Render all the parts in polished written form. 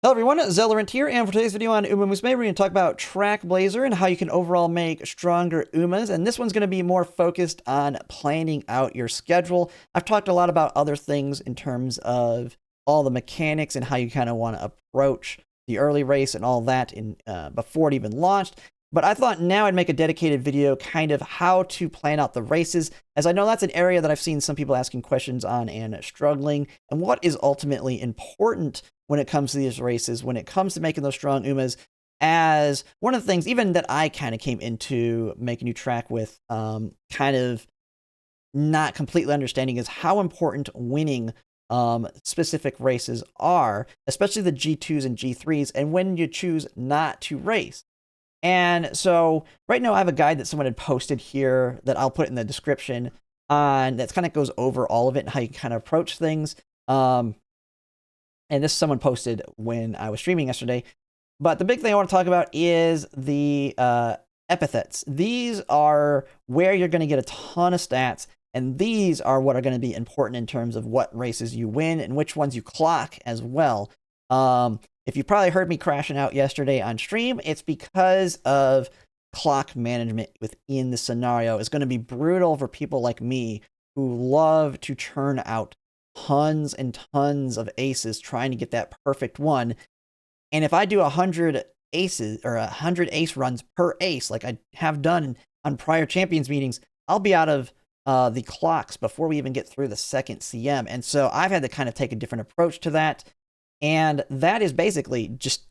Hello everyone, Zellerant here, and for today's video on Umamusume, we're going to talk about Trackblazer and how you can overall make stronger Umas, and this one's going to be more focused on planning out your schedule. I've talked a lot about other things in terms of all the mechanics and how you kind of want to approach the early race and all that before it even launched, but I thought now I'd make a dedicated video kind of how to plan out the races, as I know that's an area that I've seen some people asking questions on and struggling, and what is ultimately important when it comes to these races, when it comes to making those strong Umas, as one of the things even that I kind of came into making new track with kind of not completely understanding is how important winning specific races are, especially the G2s and G3s, and when you choose not to race. And so right now I have a guide that someone had posted here that I'll put in the description on that kind of goes over all of it and how you can kind of approach things. And this someone posted when I was streaming yesterday. But the big thing I want to talk about is the epithets. These are where you're going to get a ton of stats, and these are what are going to be important in terms of what races you win and which ones you clock as well. If you probably heard me crashing out yesterday on stream, it's because of clock management within the scenario is going to be brutal for people like me who love to churn out tons and tons of aces trying to get that perfect one. And if I do 100 aces or 100 ace runs per ace, like I have done on prior champions meetings, I'll be out of the clocks before we even get through the second CM. And so I've had to kind of take a different approach to that. And that is basically just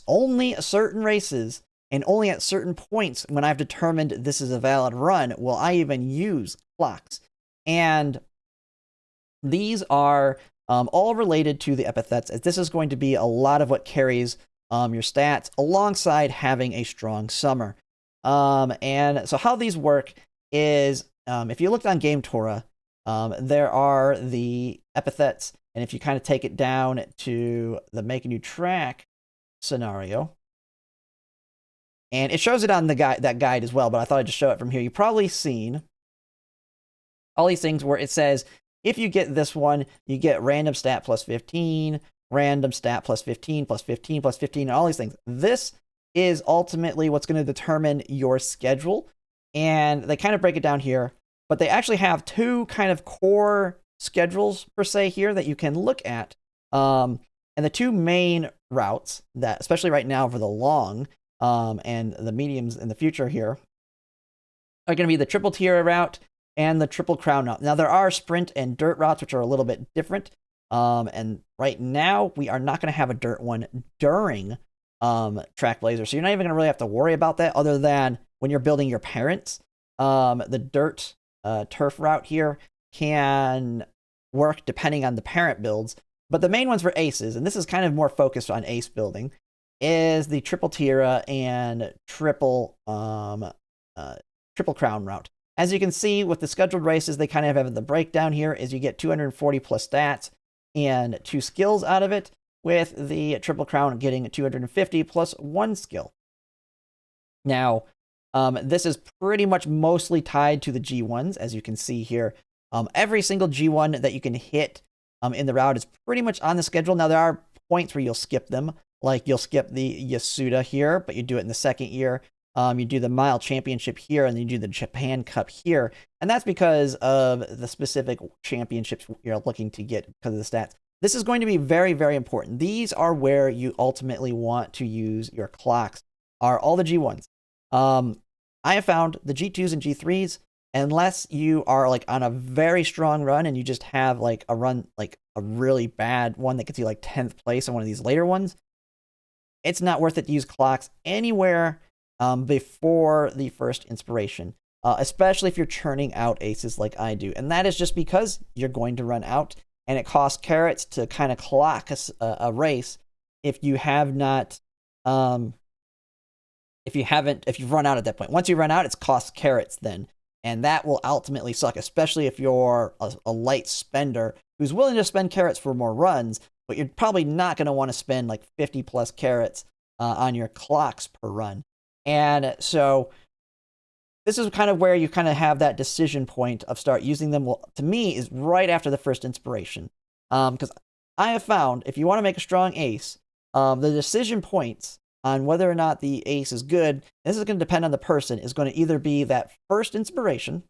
only certain races and only at certain points when I've determined this is a valid run will I even use clocks. And these are all related to the epithets, as this is going to be a lot of what carries your stats alongside having a strong summer. And so how these work is, if you looked on Game Torah, there are the epithets, and if you kind of take it down to the make a new track scenario, and it shows it on the that guide as well, but I thought I'd just show it from here. You've probably seen all these things where it says, if you get this one, you get random stat plus 15, random stat plus 15, plus 15, plus 15, and all these things. This is ultimately what's going to determine your schedule. And they kind of break it down here, but they actually have two kind of core schedules per se here that you can look at. And the two main routes that, especially right now for the long and the mediums in the future here, are going to be the triple tier route and the triple crown route. Now there are sprint and dirt routes, which are a little bit different. And right now we are not going to have a dirt one during Trackblazer. So you're not even going to really have to worry about that other than when you're building your parents. The dirt turf route here can work depending on the parent builds. But the main ones for aces, and this is kind of more focused on ace building, is the triple tira and triple crown route. As you can see with the scheduled races, they kind of have the breakdown here is you get 240 plus stats and 2 skills out of it, with the triple crown getting 250 plus 1 skill. Now, this is pretty much mostly tied to the G1s, as you can see here. Every single G1 that you can hit in the route is pretty much on the schedule. Now, there are points where you'll skip them, like you'll skip the Yasuda here, but you do it in the second year. You do the Mile Championship here, and then you do the Japan Cup here. And that's because of the specific championships you're looking to get because of the stats. This is going to be very, very important. These are where you ultimately want to use your clocks, are all the G1s. I have found the G2s and G3s, unless you are like on a very strong run and you just have like a run, like a really bad one that gets you like 10th place on one of these later ones, it's not worth it to use clocks anywhere before the first inspiration, especially if you're churning out aces like I do. And that is just because you're going to run out, and it costs carrots to kind of clock a race if you have not, if you've run out at that point. Once you run out, it's cost carrots then. And that will ultimately suck, especially if you're a light spender who's willing to spend carrots for more runs, but you're probably not going to want to spend like 50 plus carrots on your clocks per run. And so this is kind of where you kind of have that decision point of start using them. Well, to me, is right after the first inspiration. Because I have found if you want to make a strong ace, The decision points on whether or not the ace is good, this is going to depend on the person, is going to either be that first inspiration.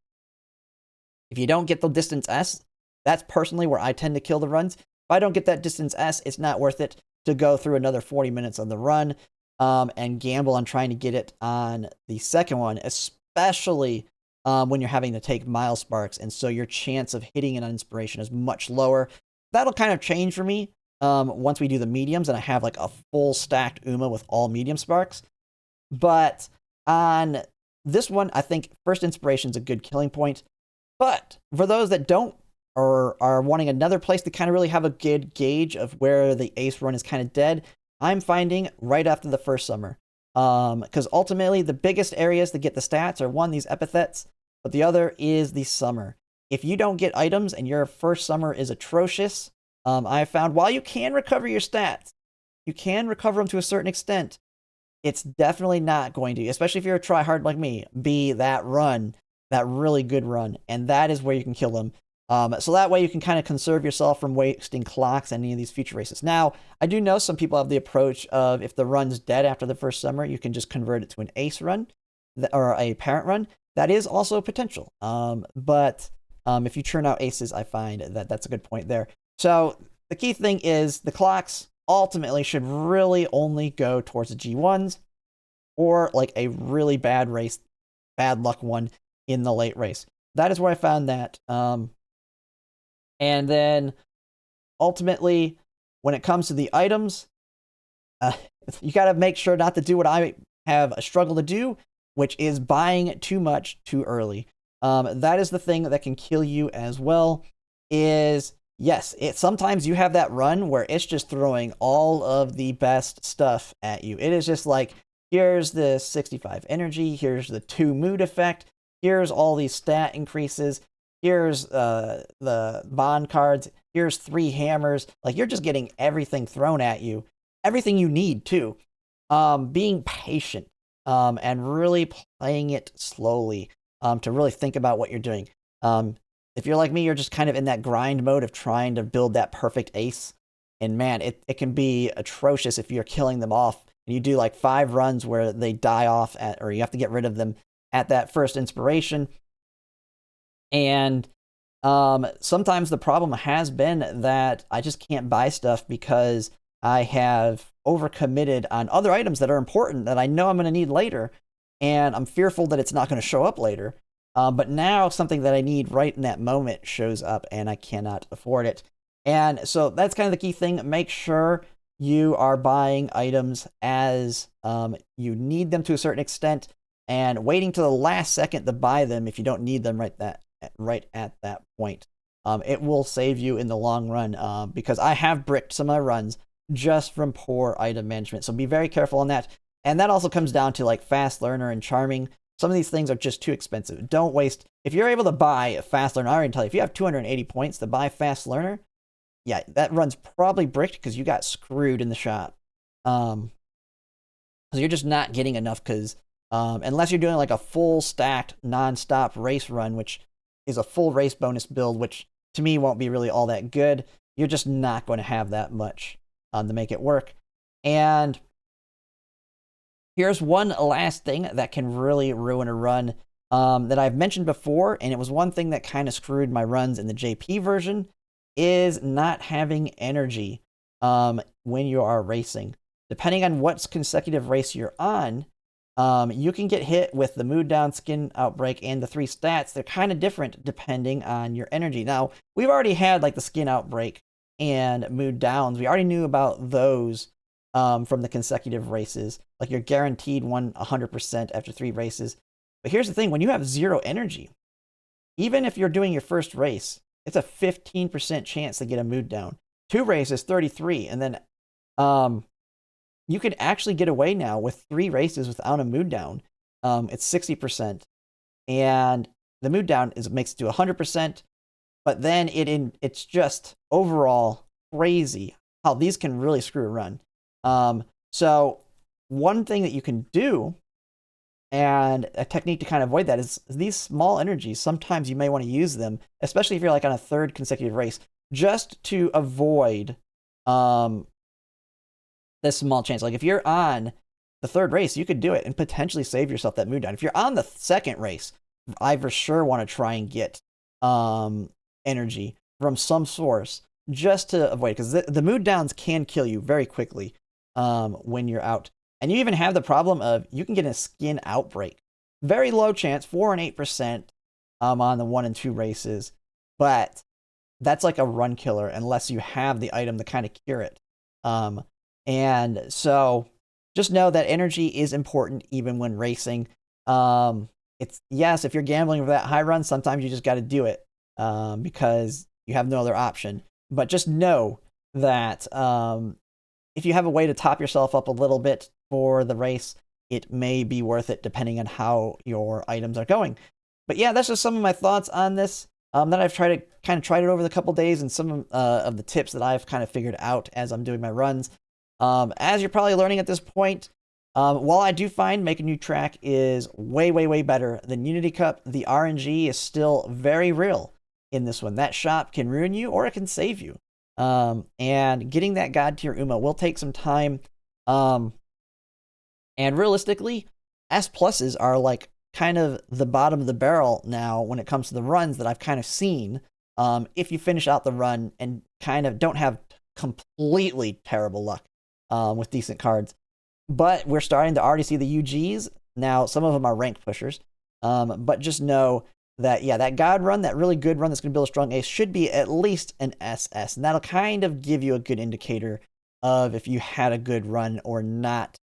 If you don't get the distance S, that's personally where I tend to kill the runs. If I don't get that distance S, it's not worth it to go through another 40 minutes on the run and gamble on trying to get it on the second one, especially when you're having to take mile sparks. And so your chance of hitting an inspiration is much lower. That'll kind of change for me once we do the mediums and I have like a full stacked Uma with all medium sparks. But on this one, I think first inspiration is a good killing point. But for those that don't or are wanting another place to kind of really have a good gauge of where the ace run is kind of dead, I'm finding right after the first summer. Because ultimately the biggest areas to get the stats are one, these epithets, but the other is the summer. If you don't get items and your first summer is atrocious, I found while you can recover your stats, you can recover them to a certain extent. It's definitely not going to, especially if you're a tryhard like me, be that run, that really good run. And that is where you can kill them. So that way you can kind of conserve yourself from wasting clocks on any of these future races. Now, I do know some people have the approach of if the run's dead after the first summer, you can just convert it to an ace run or a parent run. That is also a potential. But if you churn out aces, I find that that's a good point there. So the key thing is the clocks ultimately should really only go towards the G1s or like a really bad race, bad luck one in the late race. That is where I found that. And then ultimately, when it comes to the items, you got to make sure not to do what I have a struggle to do, which is buying too much too early. That is the thing that can kill you as well. Is yes, sometimes you have that run where it's just throwing all of the best stuff at you. It is just like, here's the 65 energy, here's the 2 mood effect, here's all these stat increases, here's the bond cards, here's 3 hammers. Like, you're just getting everything thrown at you, everything you need too. Being patient and really playing it slowly to really think about what you're doing. If you're like me, you're just kind of in that grind mode of trying to build that perfect ace. And man, it can be atrocious if you're killing them off and you do like 5 runs where they die off or you have to get rid of them at that first inspiration. And sometimes the problem has been that I just can't buy stuff because I have overcommitted on other items that are important that I know I'm going to need later. And I'm fearful that it's not going to show up later. But now something that I need right in that moment shows up and I cannot afford it. And so that's kind of the key thing. Make sure you are buying items as you need them to a certain extent and waiting to the last second to buy them if you don't need them right at that point. It will save you in the long run because I have bricked some of my runs just from poor item management. So be very careful on that. And that also comes down to like fast learner and charming. Some of these things are just too expensive. Don't waste. If you're able to buy a fast learner, I already tell you, if you have 280 points to buy fast learner, yeah, that run's probably bricked because you got screwed in the shop. So you're just not getting enough because unless you're doing like a full stacked non-stop race run, which is a full race bonus build, which to me won't be really all that good, you're just not going to have that much to make it work. And here's one last thing that can really ruin a run that I've mentioned before, and it was one thing that kind of screwed my runs in the JP version, is not having energy when you are racing. Depending on what consecutive race you're on, you can get hit with the mood down, skin outbreak, and the 3 stats. They're kind of different depending on your energy. Now, we've already had like the skin outbreak and mood downs. We already knew about those from the consecutive races. Like you're guaranteed 100% after 3 races. But here's the thing, when you have 0 energy, even if you're doing your first race, it's a 15% chance to get a mood down. 2 races, 33. And then you could actually get away now with 3 races without a mood down. It's 60%. And the mood down makes it to 100%. But then it's just overall crazy how these can really screw a run. So one thing that you can do, and a technique to kind of avoid that, is these small energies. Sometimes you may want to use them, especially if you're like on a 3rd consecutive race, just to avoid this small chance. Like if you're on the third race, you could do it and potentially save yourself that mood down. If you're on the second race, I for sure want to try and get energy from some source just to avoid, because the mood downs can kill you very quickly when you're out. And you even have the problem of you can get a skin outbreak. Very low chance, 4 and 8% on the 1 and 2 races, but that's like a run killer unless you have the item to kind of cure it. And so just know that energy is important even when racing. It's yes, if you're gambling for that high run, sometimes you just got to do it because you have no other option. But just know that if you have a way to top yourself up a little bit for the race, it may be worth it depending on how your items are going. But yeah, that's just some of my thoughts on this that I've tried it over the couple days, and some of the tips that I've kind of figured out as I'm doing my runs. As you're probably learning at this point, while I do find Make a New Track is way, way, way better than Unity Cup, the RNG is still very real in this one. That shop can ruin you or it can save you. And getting that God tier Uma will take some time. And realistically, S pluses are like kind of the bottom of the barrel now when it comes to the runs that I've kind of seen. If you finish out the run and kind of don't have completely terrible luck with decent cards. But we're starting to already see the UGs. Now, some of them are rank pushers. But just know that, yeah, that God run, that really good run that's going to build a strong ace should be at least an SS. And that'll kind of give you a good indicator of if you had a good run or not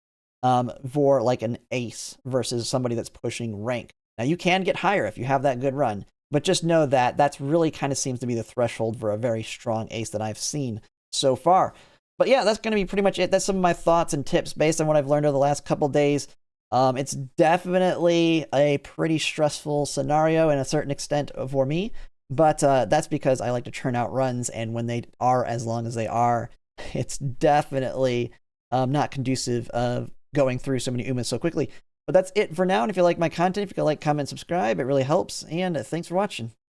for like an ace versus somebody that's pushing rank. Now, you can get higher if you have that good run. But just know that that's really kind of seems to be the threshold for a very strong ace that I've seen so far. But yeah, that's going to be pretty much it. That's some of my thoughts and tips based on what I've learned over the last couple days. It's definitely a pretty stressful scenario in a certain extent for me, but that's because I like to churn out runs, and when they are as long as they are, it's definitely not conducive of going through so many Umas so quickly. But that's it for now, and if you like my content, if you could like, comment, subscribe, it really helps, and thanks for watching.